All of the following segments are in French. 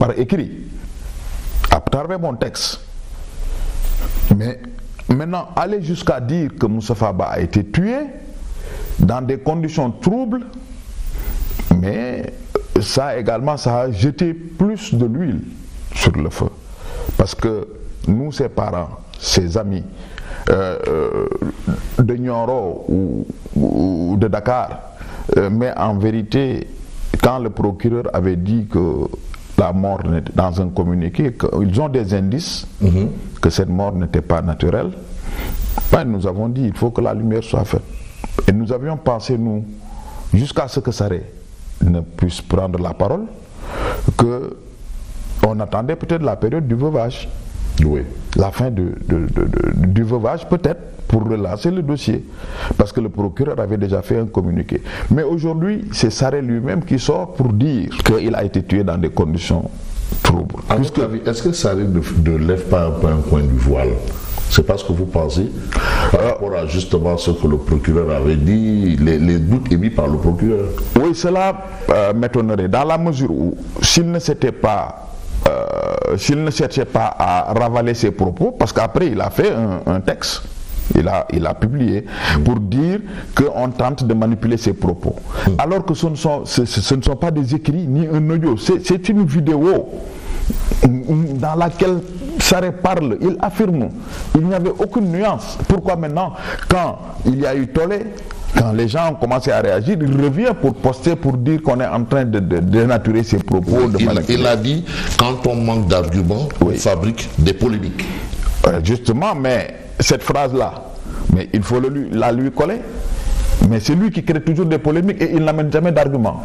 par écrit, à travers mon texte. Mais maintenant, aller jusqu'à dire que Moustapha Ba a été tué dans des conditions troubles, mais ça également, ça a jeté plus de l'huile sur le feu. Parce que nous, ses parents, ses amis, de Nioro ou de Dakar, mais en vérité, quand le procureur avait dit que la mort dans un communiqué, qu'ils ont des indices que cette mort n'était pas naturelle, ben nous avons dit il faut que la lumière soit faite. Et nous avions pensé, nous, jusqu'à ce que Sarré ne puisse prendre la parole, qu'on attendait peut-être la période du veuvage. Oui. La fin du veuvage peut-être, pour relancer le dossier, parce que le procureur avait déjà fait un communiqué. Mais aujourd'hui, c'est Sarré lui-même qui sort pour dire qu'il a été tué dans des conditions troubles. Est-ce que Sarré ne lève pas un peu un coin du voile? C'est pas ce que vous pensez par rapport à justement ce que le procureur avait dit, les doutes émis par le procureur? Oui, cela m'étonnerait, dans la mesure où s'il ne cherchait pas à ravaler ses propos, parce qu'après il a fait un texte, il a publié pour dire qu'on tente de manipuler ses propos. Alors que ce ne sont pas des écrits ni un audio, c'est une vidéo dans laquelle Sarré parle, il affirme, il n'y avait aucune nuance. Pourquoi maintenant, quand il y a eu tollé, quand les gens ont commencé à réagir, il revient pour poster, pour dire qu'on est en train de dénaturer ses propos. Il a dit, quand on manque d'arguments, on fabrique des polémiques. Justement, mais cette phrase-là, mais il faut la lui coller. Mais c'est lui qui crée toujours des polémiques et il n'amène jamais d'arguments.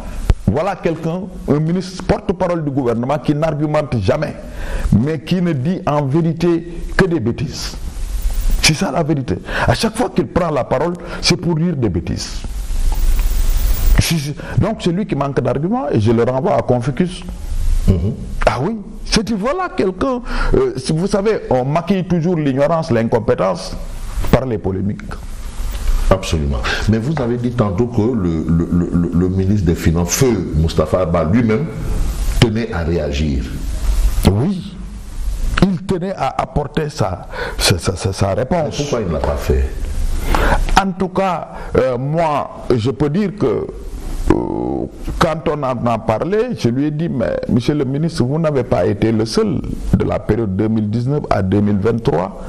Voilà quelqu'un, un ministre porte-parole du gouvernement qui n'argumente jamais, mais qui ne dit en vérité que des bêtises. C'est ça la vérité. À chaque fois qu'il prend la parole, c'est pour dire des bêtises. Donc c'est lui qui manque d'arguments et je le renvoie à Confucius. Ah oui, c'est voilà quelqu'un, vous savez, on maquille toujours l'ignorance, l'incompétence par les polémiques. Absolument. Mais vous avez dit tantôt que le ministre des Finances, feu Moustapha Ba lui-même, tenait à réagir. Oui, il tenait à apporter sa réponse. Mais pourquoi il ne l'a pas fait? En tout cas, moi, je peux dire que quand on en a parlé, je lui ai dit, mais monsieur le ministre, vous n'avez pas été le seul de la période 2019 à 2023,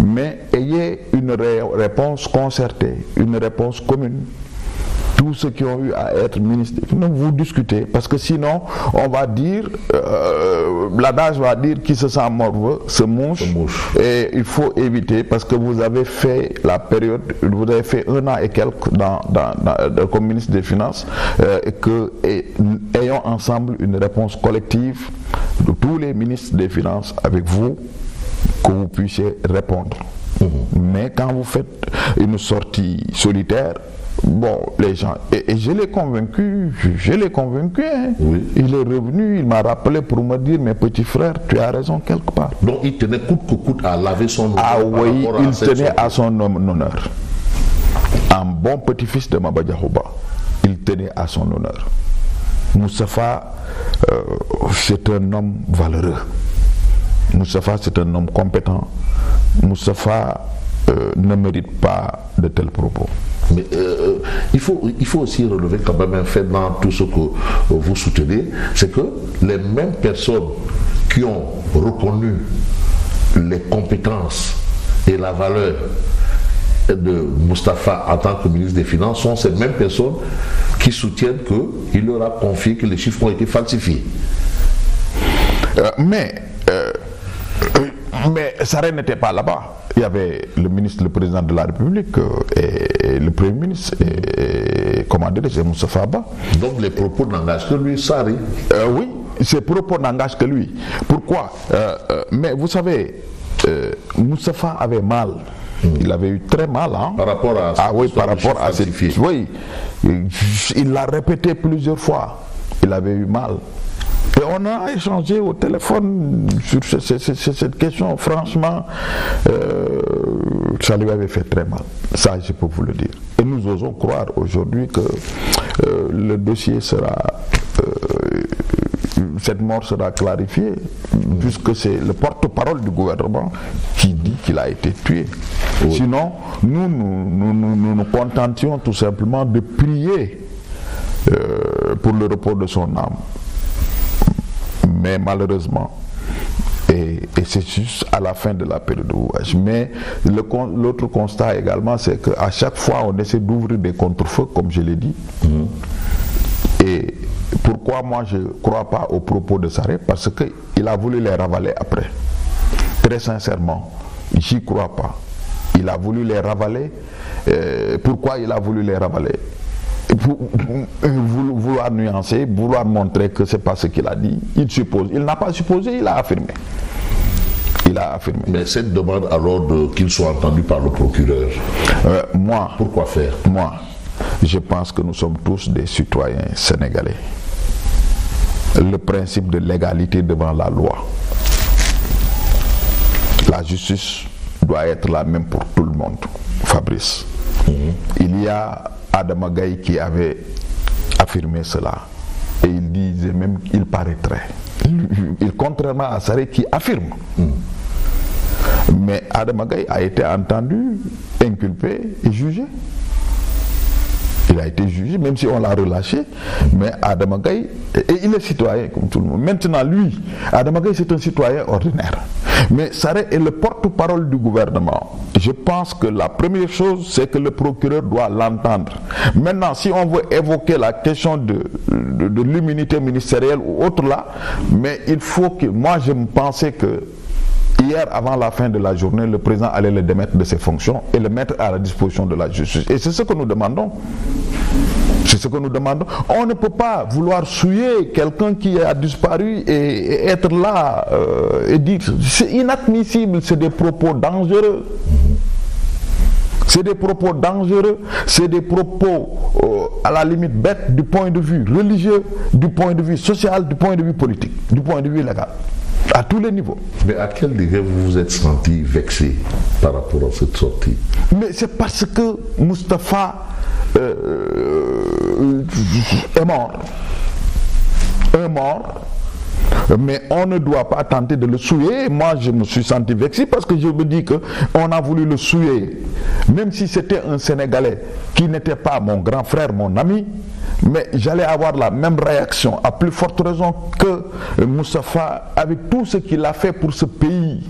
mais ayez une réponse concertée, une réponse commune. Tous ceux qui ont eu à être ministres, vous discutez, parce que sinon, on va dire, l'adage va dire qui se sent morveux se mouche, et il faut éviter, parce que vous avez fait la période, vous avez fait 1 an et quelques comme ministre des Finances, ayons ensemble une réponse collective de tous les ministres des Finances avec vous, que vous puissiez répondre. Mais quand vous faites une sortie solitaire, bon, les gens, et je l'ai convaincu, hein. Oui. Il est revenu, il m'a rappelé pour me dire, mes petits frères, tu as raison quelque part. Donc il tenait coûte que coûte à laver son honneur. Ah oui, il tenait à son honneur. Un bon petit-fils de Maba Diakhou, il tenait à son honneur. Moustapha, c'est un homme valeureux. Moustapha, c'est un homme compétent. Moustapha ne mérite pas de tels propos. Mais il faut aussi relever quand même un fait dans tout ce que vous soutenez, c'est que les mêmes personnes qui ont reconnu les compétences et la valeur de Moustapha en tant que ministre des Finances sont ces mêmes personnes qui soutiennent qu'il leur a confié que les chiffres ont été falsifiés. Mais Sarré n'était pas là-bas. Il y avait le ministre, le président de la République et le Premier ministre et comment dire, c'est Moustapha Ba. Donc les propos n'engagent que lui, Sarré. Oui, ses propos n'engagent que lui. Pourquoi mais vous savez, Moustapha avait mal. Il avait eu très mal, hein? Par rapport à cette fille. Oui, il l'a répété plusieurs fois. Il avait eu mal. Et on a échangé au téléphone sur cette question. Franchement, ça lui avait fait très mal. Ça, je peux vous le dire. Et nous osons croire aujourd'hui que le dossier sera cette mort sera clarifiée, puisque c'est le porte-parole du gouvernement qui dit qu'il a été tué. Oui. Sinon, nous contentions tout simplement de prier pour le repos de son âme. Mais malheureusement, et c'est juste à la fin de la période de voyage. Mais l'autre constat également, c'est qu'à chaque fois, on essaie d'ouvrir des contre-feux, comme je l'ai dit. Et pourquoi moi je ne crois pas aux propos de Sarré? Parce qu'il a voulu les ravaler après. Très sincèrement, j'y crois pas. Il a voulu les ravaler. Pourquoi il a voulu les ravaler? Pour vouloir nuancer, vouloir montrer que ce n'est pas ce qu'il a dit. Il suppose. Il n'a pas supposé, il a affirmé. Il a affirmé. Mais cette demande alors qu'il soit entendu par le procureur, moi, pourquoi faire? Moi, je pense que nous sommes tous des citoyens sénégalais. Le principe de l'égalité devant la loi. La justice doit être la même pour tout le monde. Fabrice. Il y a Adama Gaye qui avait affirmé cela. Et il disait même qu'il paraîtrait. Contrairement à Sarré qui affirme. Mais Adama Gaye a été entendu, inculpé et jugé. Il a été jugé, même si on l'a relâché. Mais Adama Gaye, et il est citoyen comme tout le monde. Maintenant, lui, Adama Gaye, c'est un citoyen ordinaire. Mais Sarré est le porte-parole du gouvernement. Je pense que la première chose, c'est que le procureur doit l'entendre. Maintenant, si on veut évoquer la question de l'immunité ministérielle ou autre là, mais il faut que... Moi, je me pensais que hier, avant la fin de la journée, le président allait le démettre de ses fonctions et le mettre à la disposition de la justice. Et c'est ce que nous demandons. C'est ce que nous demandons. On ne peut pas vouloir souiller quelqu'un qui a disparu et être là et dire... C'est inadmissible, c'est des propos dangereux. C'est des propos dangereux, c'est des propos à la limite bêtes du point de vue religieux, du point de vue social, du point de vue politique, du point de vue légal. À tous les niveaux. Mais à quel degré vous vous êtes senti vexé par rapport à cette sortie? Mais c'est parce que Moustapha est mort. Est mort. Mais on ne doit pas tenter de le souiller. Moi, je me suis senti vexé parce que je me dis qu'on a voulu le souiller. Même si c'était un Sénégalais qui n'était pas mon grand frère, mon ami, mais j'allais avoir la même réaction, à plus forte raison que Moustapha, avec tout ce qu'il a fait pour ce pays,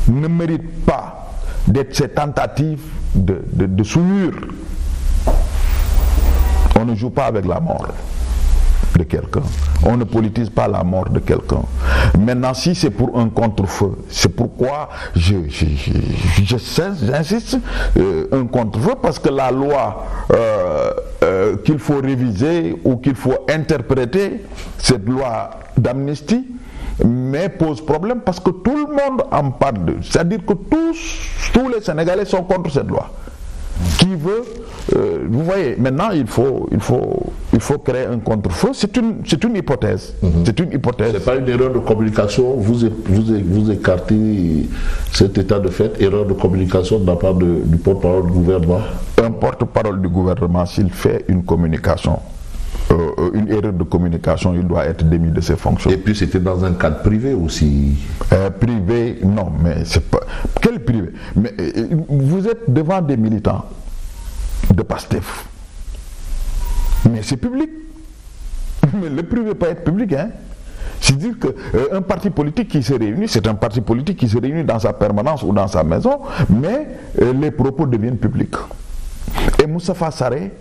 ne mérite pas d'être ces tentatives de souillure. On ne joue pas avec la mort de quelqu'un. On ne politise pas la mort de quelqu'un. Maintenant, si c'est pour un contre-feu, c'est pourquoi j'insiste, un contre-feu, parce que la loi qu'il faut réviser ou qu'il faut interpréter, cette loi d'amnistie, mais pose problème parce que tout le monde en parle. C'est-à-dire que tous les Sénégalais sont contre cette loi. Qui veut, vous voyez, maintenant il faut créer un contre-feu. C'est une hypothèse. C'est une hypothèse. C'est pas une erreur de communication. Vous écartez cet état de fait, erreur de communication de la part du porte-parole du gouvernement. Un porte-parole du gouvernement, s'il fait une communication, une erreur de communication, il doit être démis de ses fonctions. Et puis c'était dans un cadre privé aussi. Privé, non, mais c'est pas... Quel privé? Mais vous êtes devant des militants de PASTEF. Mais c'est public. Mais le privé peut être public, hein. C'est-à-dire qu'un parti politique qui se réunit, c'est un parti politique qui se réunit dans sa permanence ou dans sa maison, mais les propos deviennent publics. Et Moustapha Sarré,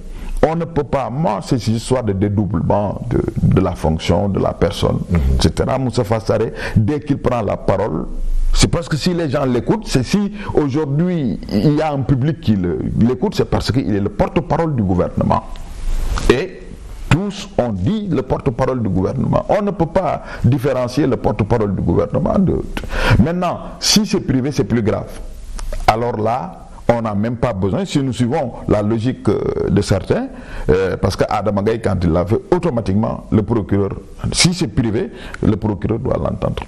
on ne peut pas, moi c'est une histoire de dédoublement de la fonction, de la personne, etc. Moustapha Sarré, dès qu'il prend la parole, c'est parce que si les gens l'écoutent, c'est si aujourd'hui il y a un public qui l'écoute, c'est parce qu'il est le porte-parole du gouvernement. Et tous ont dit le porte-parole du gouvernement. On ne peut pas différencier le porte-parole du gouvernement d'autres. Maintenant, si c'est privé, c'est plus grave. Alors là, on n'a même pas besoin, si nous suivons la logique de certains, parce qu'Adama Gaye, quand il l'a fait, automatiquement, le procureur, si c'est privé, le procureur doit l'entendre.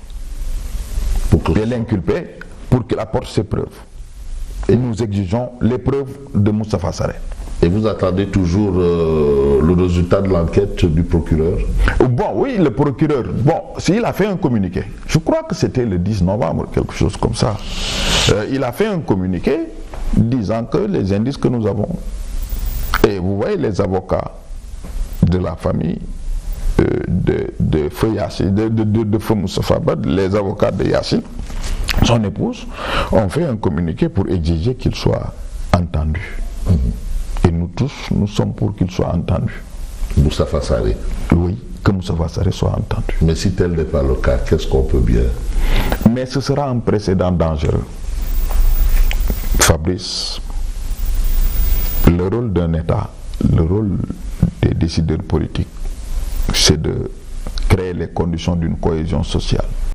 Et l'inculper pour qu'il apporte ses preuves. Et nous exigeons les preuves de Moustapha Sarré. Et vous attendez toujours le résultat de l'enquête du procureur? Bon, oui, le procureur, bon, s'il a fait un communiqué, je crois que c'était le 10 novembre, quelque chose comme ça. Il a fait un communiqué disant que les indices que nous avons, et vous voyez les avocats de la famille de Feu Yassine, de Feu Moustapha Bad, les avocats de Yassine, son épouse, ont fait un communiqué pour exiger qu'il soit entendu. Et nous tous, nous sommes pour qu'il soit entendu. Moustapha Sarré. Oui, que Moustapha Sarré soit entendu. Mais si tel n'est pas le cas, qu'est-ce qu'on peut bien? Mais ce sera un précédent dangereux. Fabrice, le rôle d'un État, le rôle des décideurs politiques, c'est de créer les conditions d'une cohésion sociale.